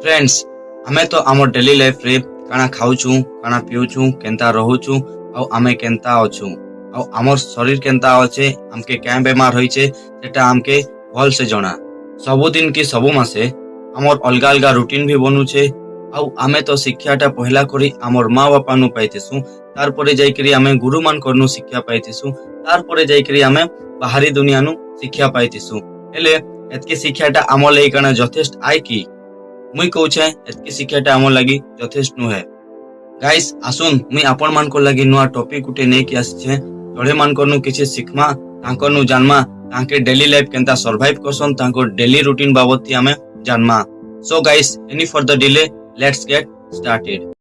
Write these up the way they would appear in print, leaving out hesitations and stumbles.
Friends, हमें तो आमर डेली लाइफ रे काना खाऊचू, काना पीऊचू, केंता रहूचू, आउ आमे केंता अछू, आउ आमर शरीर केंता अच्छे, हमके क्या बेमार होइचे सेटा हमके भल से जणा। सबु दिन की सबु मासे आमर अलगा अलगा रूटीन भी बनुचे। आउ आमे तो शिक्षाटा पहला करी आमर माँ बापा नु पाइतेसु, तार परे जाइकरी आमे गुरु मान करनु शिक्षा पाइतेसु, तार परे जाइकरी आमे बाहरी दुनिया नु शिक्षा पाइतेसु। हेले एतके शिक्षाटा आमर लई काना यथेष्ट आय की? मुई कहूछे एतकी शिक्षाटा आमर लगी यथेष्ट नु है। गाइस आसुन मुई आपण मान को लगी नुआ टॉपिक गुटे नै कि आछे, तोड़े मान करनु किछि सिखमा, तांको नु जानमा, तांके डेली लाइफ केंता सरवाइव करसन, तांको डेली रूटीन बाबत थी हमें जानमा। So guys, any for the delay, let's get started.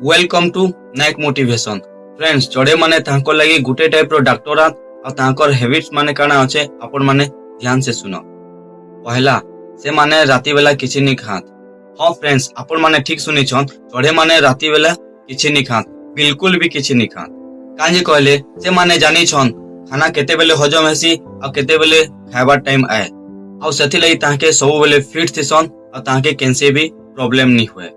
Welcome to Naik motivation. Friends, जोड़े माने तांको लगी गुटे टाइप रो डॉक्टरा और तांकर हैबिट्स माने काना अच्छे आपण माने ध्यान से सुनो। पहला, से माने राती बेला किछि नि खात। हाँ फ्रेंड्स, आपण माने ठीक सुनी छन, जोड़े माने राती बेला किछि नि खात, बिल्कुल भी किछि नि खात। काजे कहले से माने जानी छन खाना केते बेले हजम हेसी और केते बेले खाइबार टाइम आए, और सेथि लई तांके सब बेले फिट थिसन और तांके केनसे भी प्रॉब्लम नि हुए।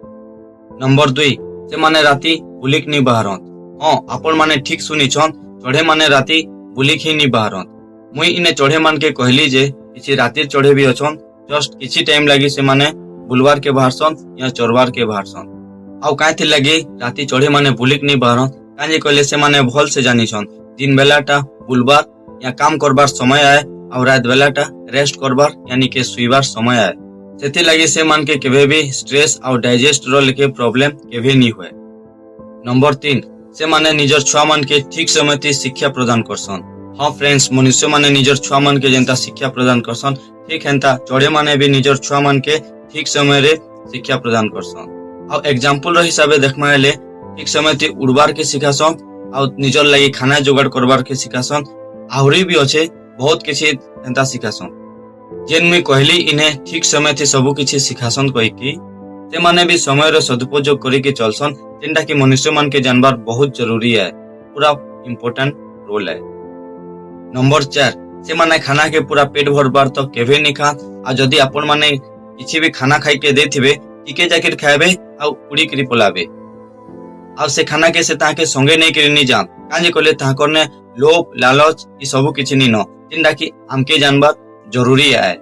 नंबर 2, से माने राती बुलिक नि बाहरत। हाँ आपण माने ठीक सुनी छन, चढ़े माने राती बुलिक ही नि बाहरत। मुई इने चढ़े मान के कहली जे किछि राती चढ़े भी अछन, जस्ट किछि टाइम लगी से माने बुलवार के बाहरसन या चोरवार के बाहरसन। आउ काहे थी लगी राती चढ़े माने बुलिक नि बाहरत, काजे कहले से माने भल से जानी छन दिन बेलाटा बुलवार या काम करबार समय आए और रात बेलाटा रेस्ट करबार यानी के सुइबार समय आए। सेति लगी से मान के केबे भी स्ट्रेस और डाइजेस्ट रो लेके प्रॉब्लम केबे नि हुए। नंबर 3, से माने निजर छुआ मान के ठीक समय थी शिक्षा प्रदान करसन। हाँ फ्रेंड्स, मनुष्य माने निजर छुआ मान के जेंता शिक्षा प्रदान करसन, ठीक हेंता चढ़े माने भी निजर छुआ मान के ठीक समय रे शिक्षा प्रदान करसन। और एग्जांपल रो हिसाबे देखमा हेले ठीक समय थी उड़बार के सिखासन और निजर लगी खाना जुगाड़ करबार के सिखासन, आहुरी भी अच्छे बहुत किछि हेंता सिखासन। जेन मुई कहली इन्हें ठीक समय थी सबु किछि सिखासन कहि कि से माने भी समय रो सदुपयोग करी के चलसन, जेंटा कि मनुष्य मान के जानबार बहुत जरूरी है, पूरा इंपोर्टेंट रोल है। नंबर 4, से माने खाना के पूरा पेट भरबार तो केबे नि खा, आ जदी आपण माने किछि भी खाना खाई के देथिबे टिके जाकिर खाबे आ उड़ी करी पलाबे, आ से खाना के से ताके संगे नै करी नि जान, काजे कहले ताकर ने लोभ लालच ई सब किछि नि न, जेंटा कि हमके जानबार जरूरी है।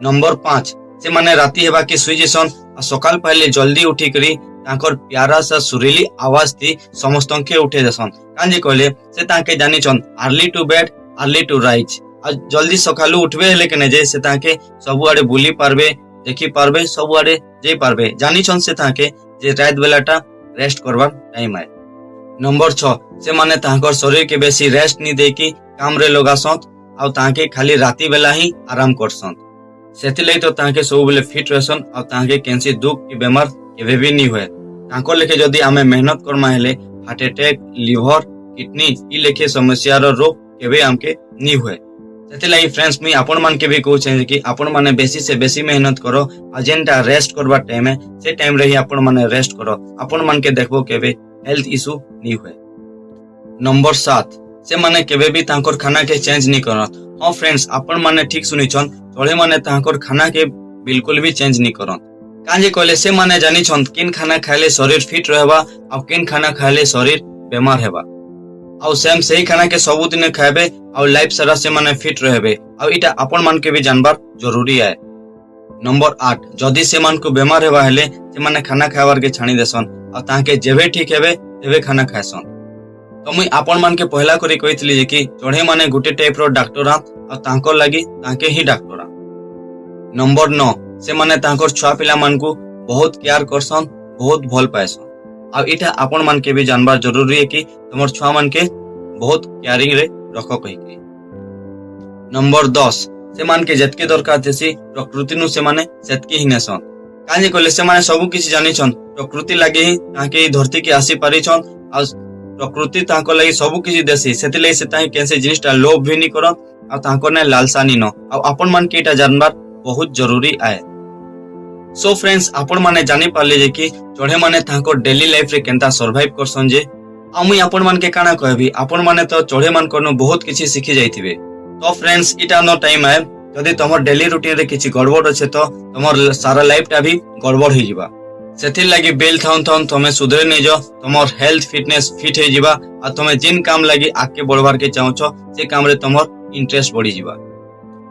नंबर 5, से माने राती हेबा के सुई जेसन आ सकाल पहले जल्दी उठी करी ताकर प्यारा सा सुरीली आवाज थी समस्तों के उठे जसन, काजे कहले से ताके जानी छन early to bed early to rise. आ जल्दी सकालू उठबे हेले के जे से ताके सब आड़े बुली पारबे, देखि पारबे, सब आड़े जे पारबे, जानी छन से ताके जे रात बेलाटा रेस्ट करबार टाइम आए। नंबर 6, से माने ताकर शरीर के बेसी रेस्ट नि देकी काम रे लगासन और ताके खाली राती बेला ही आराम करसन। सेति लई तो ताके सब बेले फिट रहसन और ताके कैंसी दुख की बीमार केबे भी नि हुए। ताको लेके जदी आमे मेहनत करमा हेले हार्ट अटैक, लिवर, किडनी ई लेके समस्या रो रोग केबे हमके नि हुए। सेति लई फ्रेंड्स, मुई आपण मान के भी कहू छै कि आपण माने बेसी से बेसी मेहनत करो आ जेंटा रेस्ट करबा टाइम है से टाइम रे ही आपण माने रेस्ट करो, आपण मान के देखबो केबे हेल्थ इशू नि हुए। नंबर 7, से माने केबे भी तांकर खाना के चेंज नि करत। हाँ फ्रेंड्स, आपण माने ठीक सुनी छन, तोड़े माने तांकर खाना के बिल्कुल भी चेंज नि करत, काजे कहले से माने जानी छन किन खाना खाइले शरीर फिट रहबा और किन खाना खाइले शरीर बेमार हेबा, और सेम सही खाना के सब दिन खाइबे और लाइफ सारा से माने फिट रहबे, और इटा आपण मान के भी जानबार जरूरी है। नंबर 8, जदी से मान को बेमार हेबा हेले से माने खाना खाइबार के छाणी देसन और ताके जेबे ठीक हेबे तेबे खाना खाइसन। तो मुई आपण मान के पहला करी कहितली जे कि चढ़े माने गुटे टाइप रो डॉक्टर और तांकर लागि ताके ही डॉक्टर। नंबर 9, से माने तांकर छुआ पिला मान को बहुत केयर करसन, बहुत भल पाएसन, और इटा आपण मान के भी जानबार जरूरी है कि तुमर छुआ मान के बहुत केयरिंग रे रखो कहि के। नंबर 10, से मान के जतके दरकार देसी प्रकृति नु से माने सेतकी ही नेसन, काजे कहले से माने सब किछि जानि छन, प्रकृति लागि ही ताके ई धरती के आसी पारि छन और प्रकृति ताको लागि सब किछि देसी, सेति लई से ताई कैसे जिनिसटा लोभ भी नि करन और ताको ने लालसा नि न, और आपण मान के इटा जानबार बहुत जरूरी आए। सो फ्रेंड्स, आपण माने जानि पाले जे कि चढ़े माने ताको डेली लाइफ रे केंता सरवाइव करसन जे, आ मुई आपण मान के काना कहबी, आपण माने तो चढ़े मान करनो बहुत किछि सिखि जाइथिबे। तो फ्रेंड्स इटा नो टाइम है जदि तुम डेली रूटीन रे किछि गड़बड़ अच्छे तो तुम सारा लाइफ टा भी गड़बड़ हो जावा सेथिर लगी बेल थाउन थाउन तुम सुधरे नहीं जाओ तुम हेल्थ फिटनेस फिट हो जावा आ तुम जिन काम लगी आगे बढ़वार के चाहो से काम रे तुम इंटरेस्ट बढ़ी जावा।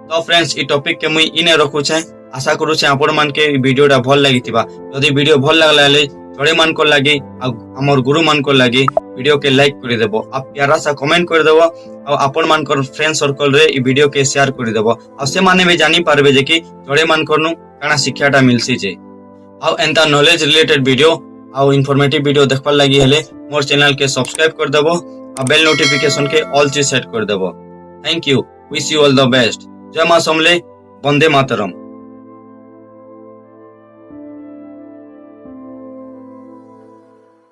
तो फ्रेंड्स ई टॉपिक के मुई इने रखुछे आशा करूछे आपण मान के वीडियोटा भल लागिथिबा जदि वीडियो भल लागला ले चढ़े मान को लगी आमर गुरु मान को लगी वीडियो के लाइक कर देबो आप प्यारा सा कमेंट कर देबो और आपण मान कर फ्रेंड सर्कल रे ई वीडियो के शेयर कर देबो और से माने भी जानी पारबे जे कि चढ़े मान करनु काना शिक्षाटा मिलसी जे और एंता नॉलेज रिलेटेड वीडियो और इन्फॉर्मेटिव वीडियो देखबार लगी हेले मोर चैनल के सब्सक्राइब कर देबो और बेल नोटिफिकेशन के ऑल चीज सेट कर देबो। Thank you, wish you all the best. जय मां समले, वंदे मातरम।